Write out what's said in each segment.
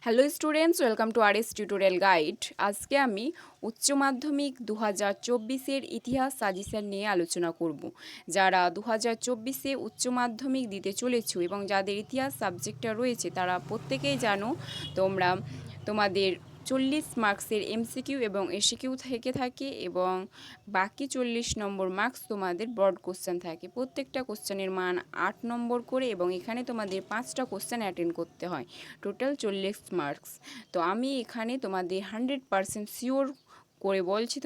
Hello students, welcome to RS tutorial guide. আজকে আমি উচ্চ মাধ্যমিক 2024-এর ইতিহাস সাজেশন নিয়ে আলোচনা করব। যারা 2024-এ উচ্চ মাধ্যমিক দিতে চলেছো এবং যাদের ইতিহাস সাবজেক্টটা রয়েছে তারা প্রত্যেকেই জানো তোমাদের 40 মার্কসের এমসিকিউ এবং এসিকিউ থেকে থাকে এবং বাকি 40 নম্বর মার্কস তোমাদের ব্রড কোশ্চেন থাকে। প্রত্যেকটা কোশ্চেনের মান 8 নম্বর করে এবং এখানে তোমাদের 5টা কোশ্চেন অ্যাটেন্ড করতে হয়, টোটাল 40 মার্কস। তো আমি এখানে তোমাদের 100% শিওর করে বলছি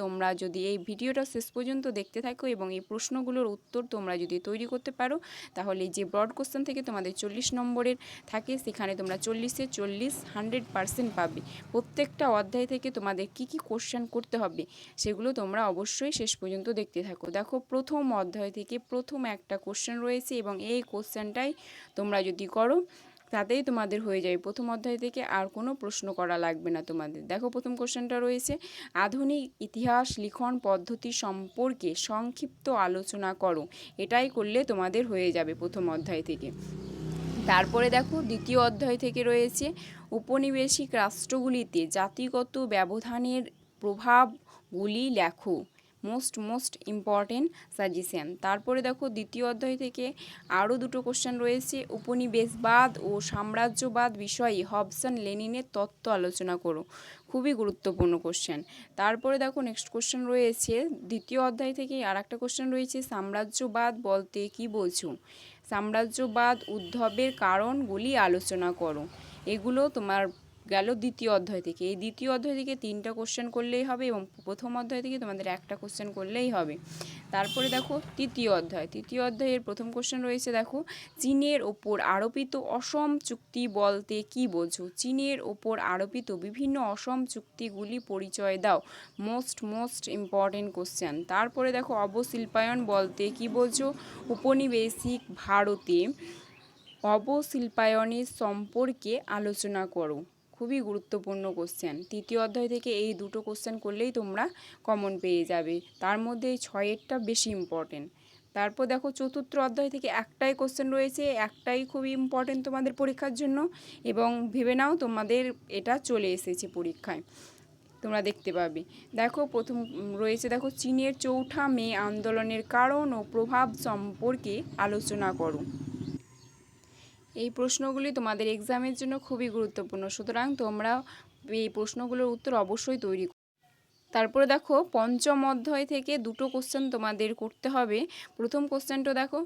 তোমরা যদি এই ভিডিওটা শেষ পর্যন্ত দেখতে থাকো এবং এই প্রশ্নগুলোর উত্তর তোমরা যদি তৈরি করতে পারো, তাহলে যে ব্রড কোশ্চেন থেকে তোমাদের 40 নম্বরের থাকে সেখানে তোমরা 40-এ 40 100% পাবে। প্রত্যেকটা অধ্যায় থেকে তোমাদের কি কি কোশ্চেন করতে হবে সেগুলো তোমরা অবশ্যই শেষ পর্যন্ত দেখতে থাকো। দেখো, প্রথম অধ্যায় থেকে প্রথম একটা কোশ্চেন রয়েছে এবং এই কোশ্চেনটাই তোমরা যদি করো তাতেই তোমাদের হয়ে যাবে। প্রথম অধ্যায় থেকে আর কোনো প্রশ্ন করা লাগবে না তোমাদের। দেখো, প্রথম কোশ্চেনটা রয়েছে, আধুনিক ইতিহাস লিখন পদ্ধতি সম্পর্কে সংক্ষিপ্ত আলোচনা করো। এটাই করলে তোমাদের হয়ে যাবে প্রথম অধ্যায় থেকে। তারপরে দেখো, দ্বিতীয় অধ্যায় থেকে রয়েছে উপনিবেশিক রাষ্ট্রগুলিতে জাতিগত ব্যবধানের প্রভাবগুলি লেখো। Most important suggestion. তারপরে দেখো, দ্বিতীয় অধ্যায় থেকে আরও দুটো কোশ্চেন রয়েছে, উপনিবেশবাদ ও সাম্রাজ্যবাদ বিষয়ে হবসন লেনিনের তত্ত্ব আলোচনা করো। খুবই গুরুত্বপূর্ণ কোশ্চেন। তারপরে দেখো, নেক্সট কোশ্চেন রয়েছে দ্বিতীয় অধ্যায় থেকে আর একটা কোশ্চেন রয়েছে, সাম্রাজ্যবাদ বলতে কী বোঝো? সাম্রাজ্যবাদ উদ্ভবের কারণগুলি আলোচনা করো। এগুলো তোমার গেল দ্বিতীয় অধ্যায় থেকে। এই দ্বিতীয় অধ্যায় থেকে 3টা কোশ্চেন করলেই হবে এবং প্রথম অধ্যায় থেকে তোমাদের একটা কোশ্চেন করলেই হবে। তারপরে দেখো, তৃতীয় অধ্যায়ের প্রথম কোশ্চেন রয়েছে, দেখো, চীনের ওপর আরোপিত অসম চুক্তি বলতে কী বোঝো? চীনের ওপর আরোপিত বিভিন্ন অসম চুক্তিগুলি পরিচয় দাও। Most important question. তারপরে দেখো, অবশিল্পায়ন বলতে কী বোঝো? উপনিবেশিক ভারতে অবশিল্পায়নের সম্পর্কে আলোচনা করো। খুবই গুরুত্বপূর্ণ কোশ্চেন। তৃতীয় অধ্যায় থেকে এই দুটো কোশ্চেন করলেই তোমরা কমন পেয়ে যাবে। তার মধ্যে এই 6এরটা বেশি ইম্পর্টেন্ট। তারপর দেখো, চতুর্থ অধ্যায় থেকে একটাই কোশ্চেন রয়েছে, একটাই খুবই ইম্পর্টেন্ট তোমাদের পরীক্ষার জন্য এবং ভেবে নাও তোমাদের এটা চলে এসেছে পরীক্ষায়, তোমরা দেখতে পাবে। দেখো, প্রথম রয়েছে, দেখো, চীনের চৌঠা মে আন্দোলনের কারণ ও প্রভাব সম্পর্কে আলোচনা করো। এই প্রশ্নগুলি তোমাদের এক্সামের জন্য খুবই গুরুত্বপূর্ণ, সুতরাং তোমরা এই প্রশ্নগুলোর উত্তর অবশ্যই তৈরি করো। তারপরে দেখো, পঞ্চম অধ্যায় থেকে দুটো কোশ্চেন তোমাদের করতে হবে। প্রথম কোশ্চেনটা দেখো,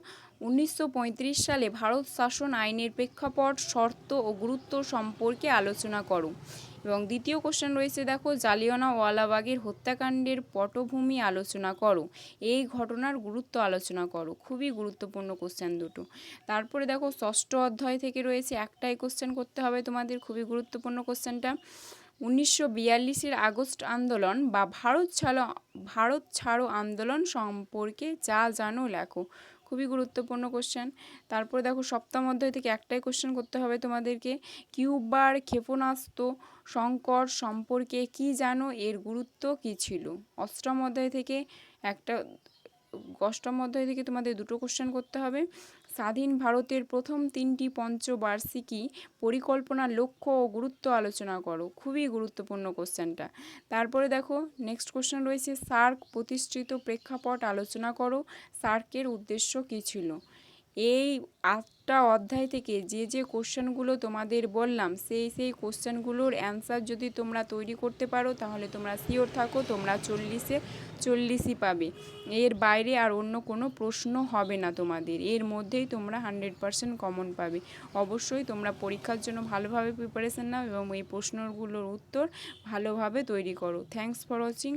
1935 সালে ভারত শাসন আইনের প্রেক্ষাপট, শর্ত ও গুরুত্ব সম্পর্কে আলোচনা করো। এবং দ্বিতীয় কোশ্চেন রয়েছে, দেখো, জালিয়ানওয়ালাবাগের হত্যাকাণ্ডের পটভূমি আলোচনা করো। এই ঘটনার গুরুত্ব আলোচনা করো। খুবই গুরুত্বপূর্ণ কোশ্চেন দুটো। তারপরে দেখো, ষষ্ঠ অধ্যায় থেকে রয়েছে একটাই কোশ্চেন করতে হবে তোমাদের, খুবই গুরুত্বপূর্ণ কোশ্চেনটা, 1942-এর আগস্ট আন্দোলন বা ভারত ছাড়ো আন্দোলন সম্পর্কে যা জানো লেখো। খুবই গুরুত্বপূর্ণ কোশ্চেন। তারপরে দেখো, সপ্তম অধ্যায় থেকে একটাই কোশ্চেন করতে হবে তোমাদেরকে, কিউবার ক্ষেপণাস্ত্র সংকট সম্পর্কে কি জানো, এর গুরুত্ব কী ছিল? অষ্টম অধ্যায় থেকে তোমাদের দুটো কোশ্চেন করতে হবে, স্বাধীন ভারতের প্রথম 3টি পঞ্চবার্ষিকী পরিকল্পনার লক্ষ্য ও গুরুত্ব আলোচনা করো। খুবই গুরুত্বপূর্ণ কোশ্চেনটা। তারপরে দেখো, নেক্সট কোশ্চেন রয়েছে, সার্ক প্রতিষ্ঠিত প্রেক্ষাপট আলোচনা করো। সার্কের উদ্দেশ্য কী ছিল? এই 8টা অধ্যায় থেকে যে কোশ্চেনগুলো তোমাদের বললাম সেই কোশ্চেনগুলোর অ্যান্সার যদি তোমরা তৈরি করতে পারো তাহলে তোমরা শিওর থাকো তোমরা 40-এ 40ই পাবে। এর বাইরে আর অন্য কোনো প্রশ্ন হবে না তোমাদের, এর মধ্যেই তোমরা 100% কমন পাবে। অবশ্যই তোমরা পরীক্ষার জন্য ভালোভাবে প্রিপারেশন নাও এবং এই প্রশ্নগুলোর উত্তর ভালোভাবে তৈরি করো। Thanks for watching.